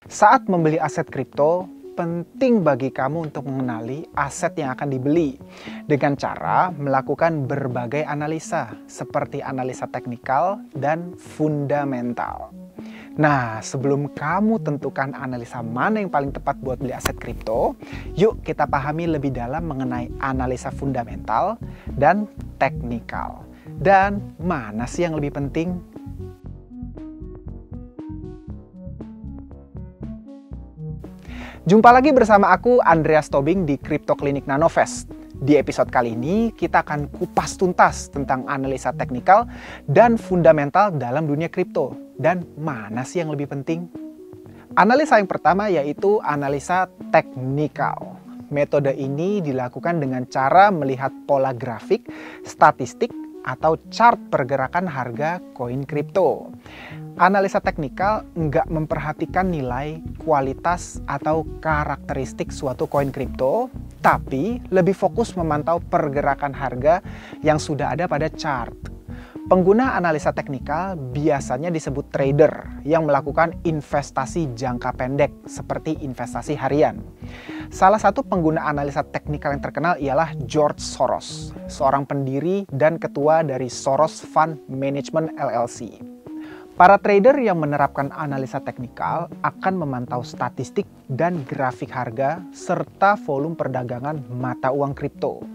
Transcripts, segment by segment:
Saat membeli aset kripto, penting bagi kamu untuk mengenali aset yang akan dibeli dengan cara melakukan berbagai analisa seperti analisa teknikal dan fundamental. Nah, sebelum kamu tentukan analisa mana yang paling tepat buat beli aset kripto, yuk kita pahami lebih dalam mengenai analisa fundamental dan teknikal. Dan mana sih yang lebih penting? Jumpa lagi bersama aku, Andreas Tobing, di Crypto Clinic Nanovest. Di episode kali ini, kita akan kupas tuntas tentang analisa teknikal dan fundamental dalam dunia kripto. Dan mana sih yang lebih penting? Analisa yang pertama yaitu analisa teknikal. Metode ini dilakukan dengan cara melihat pola grafik, statistik, atau chart pergerakan harga koin kripto. Analisa teknikal nggak memperhatikan nilai, kualitas, atau karakteristik suatu koin kripto, tapi lebih fokus memantau pergerakan harga yang sudah ada pada chart. Pengguna analisa teknikal biasanya disebut trader yang melakukan investasi jangka pendek seperti investasi harian. Salah satu pengguna analisa teknikal yang terkenal ialah George Soros, seorang pendiri dan ketua dari Soros Fund Management LLC. Para trader yang menerapkan analisa teknikal akan memantau statistik dan grafik harga serta volume perdagangan mata uang kripto.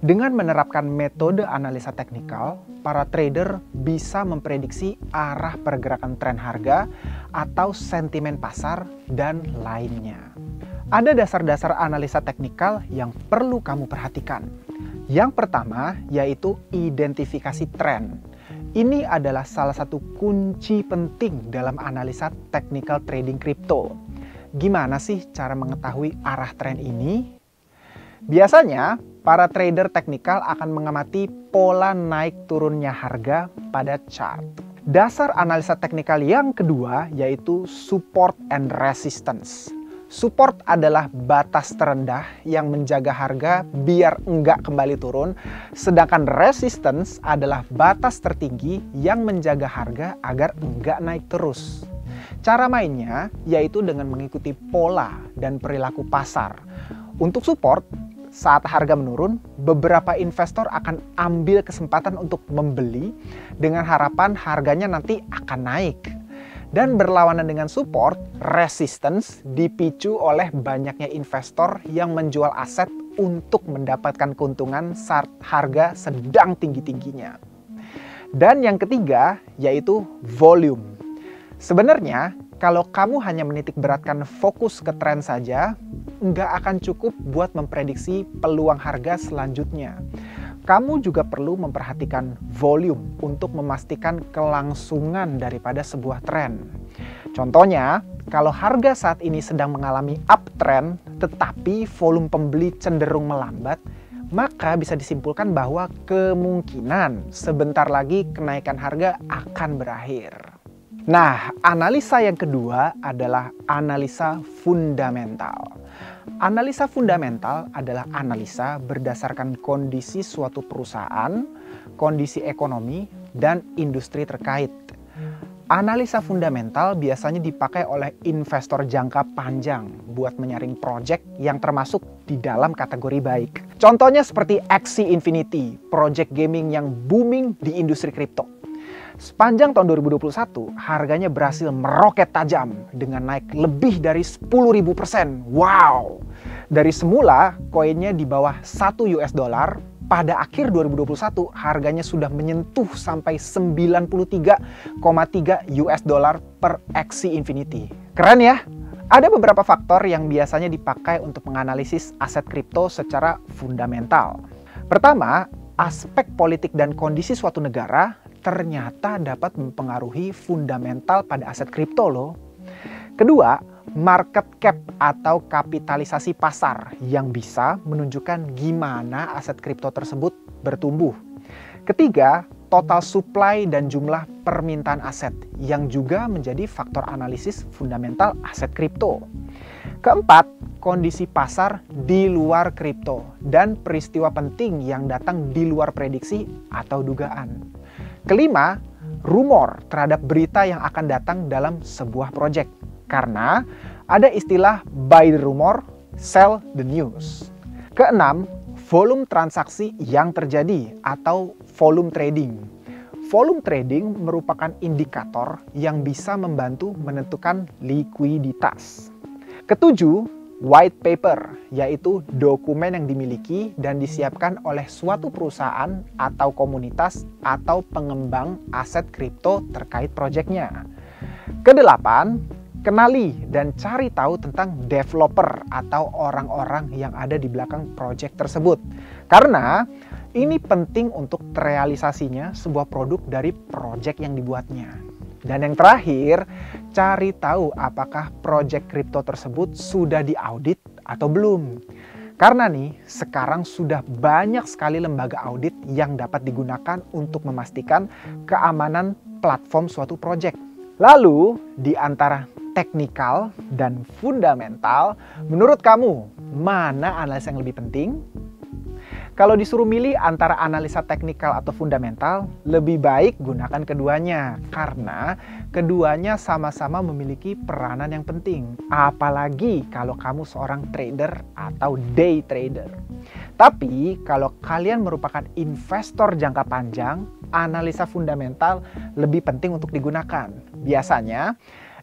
Dengan menerapkan metode analisa teknikal, para trader bisa memprediksi arah pergerakan tren harga atau sentimen pasar dan lainnya. Ada dasar-dasar analisa teknikal yang perlu kamu perhatikan. Yang pertama yaitu identifikasi tren. Ini adalah salah satu kunci penting dalam analisa teknikal trading kripto. Gimana sih cara mengetahui arah tren ini? Biasanya, para trader teknikal akan mengamati pola naik turunnya harga pada chart. Dasar analisa teknikal yang kedua yaitu support and resistance. Support adalah batas terendah yang menjaga harga biar enggak kembali turun, sedangkan resistance adalah batas tertinggi yang menjaga harga agar enggak naik terus. Cara mainnya yaitu dengan mengikuti pola dan perilaku pasar. Untuk support, saat harga menurun, beberapa investor akan ambil kesempatan untuk membeli dengan harapan harganya nanti akan naik. Dan berlawanan dengan support, resistance dipicu oleh banyaknya investor yang menjual aset untuk mendapatkan keuntungan saat harga sedang tinggi-tingginya. Dan yang ketiga yaitu volume. Sebenarnya, kalau kamu hanya menitik beratkan fokus ke tren saja, nggak akan cukup buat memprediksi peluang harga selanjutnya. Kamu juga perlu memperhatikan volume untuk memastikan kelangsungan daripada sebuah tren. Contohnya, kalau harga saat ini sedang mengalami uptrend, tetapi volume pembeli cenderung melambat, maka bisa disimpulkan bahwa kemungkinan sebentar lagi kenaikan harga akan berakhir. Nah, analisa yang kedua adalah analisa fundamental. Analisa fundamental adalah analisa berdasarkan kondisi suatu perusahaan, kondisi ekonomi, dan industri terkait. Analisa fundamental biasanya dipakai oleh investor jangka panjang buat menyaring proyek yang termasuk di dalam kategori baik. Contohnya seperti Axie Infinity, proyek gaming yang booming di industri kripto. Sepanjang tahun 2021, harganya berhasil meroket tajam dengan naik lebih dari 10.000%. Wow! Dari semula, koinnya di bawah $1, pada akhir 2021, harganya sudah menyentuh sampai $93,3 per Axie Infinity. Keren ya? Ada beberapa faktor yang biasanya dipakai untuk menganalisis aset kripto secara fundamental. Pertama, aspek politik dan kondisi suatu negara ternyata dapat mempengaruhi fundamental pada aset kripto loh. Kedua, market cap atau kapitalisasi pasar yang bisa menunjukkan gimana aset kripto tersebut bertumbuh. Ketiga, total supply dan jumlah permintaan aset yang juga menjadi faktor analisis fundamental aset kripto. Keempat, kondisi pasar di luar kripto dan peristiwa penting yang datang di luar prediksi atau dugaan. Kelima, rumor terhadap berita yang akan datang dalam sebuah proyek. Karena ada istilah buy the rumor, sell the news. Keenam, volume transaksi yang terjadi atau volume trading. Volume trading merupakan indikator yang bisa membantu menentukan likuiditas. Ketujuh, white paper, yaitu dokumen yang dimiliki dan disiapkan oleh suatu perusahaan atau komunitas atau pengembang aset kripto terkait proyeknya. Kedelapan, kenali dan cari tahu tentang developer atau orang-orang yang ada di belakang proyek tersebut. Karena ini penting untuk terrealisasinya sebuah produk dari proyek yang dibuatnya. Dan yang terakhir, cari tahu apakah proyek kripto tersebut sudah diaudit atau belum. Karena nih, sekarang sudah banyak sekali lembaga audit yang dapat digunakan untuk memastikan keamanan platform suatu proyek. Lalu, di antara teknikal dan fundamental, menurut kamu, mana analisa yang lebih penting? Kalau disuruh milih antara analisa teknikal atau fundamental, lebih baik gunakan keduanya. Karena keduanya sama-sama memiliki peranan yang penting. Apalagi kalau kamu seorang trader atau day trader. Tapi kalau kalian merupakan investor jangka panjang, analisa fundamental lebih penting untuk digunakan. Biasanya,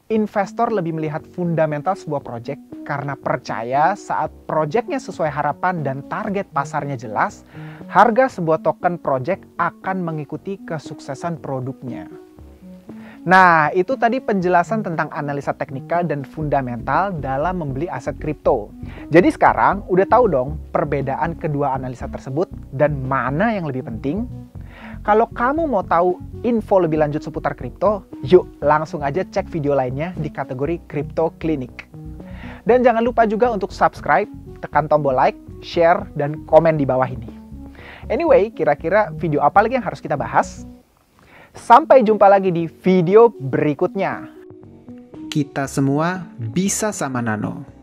investor lebih melihat fundamental sebuah proyek karena percaya saat proyeknya sesuai harapan dan target pasarnya jelas, harga sebuah token proyek akan mengikuti kesuksesan produknya. Nah, itu tadi penjelasan tentang analisa teknikal dan fundamental dalam membeli aset kripto. Jadi sekarang udah tahu dong perbedaan kedua analisa tersebut dan mana yang lebih penting? Kalau kamu mau tahu info lebih lanjut seputar kripto, yuk langsung aja cek video lainnya di kategori Crypto Clinic. Dan jangan lupa juga untuk subscribe, tekan tombol like, share, dan komen di bawah ini. Anyway, kira-kira video apa lagi yang harus kita bahas? Sampai jumpa lagi di video berikutnya. Kita semua bisa sama Nano.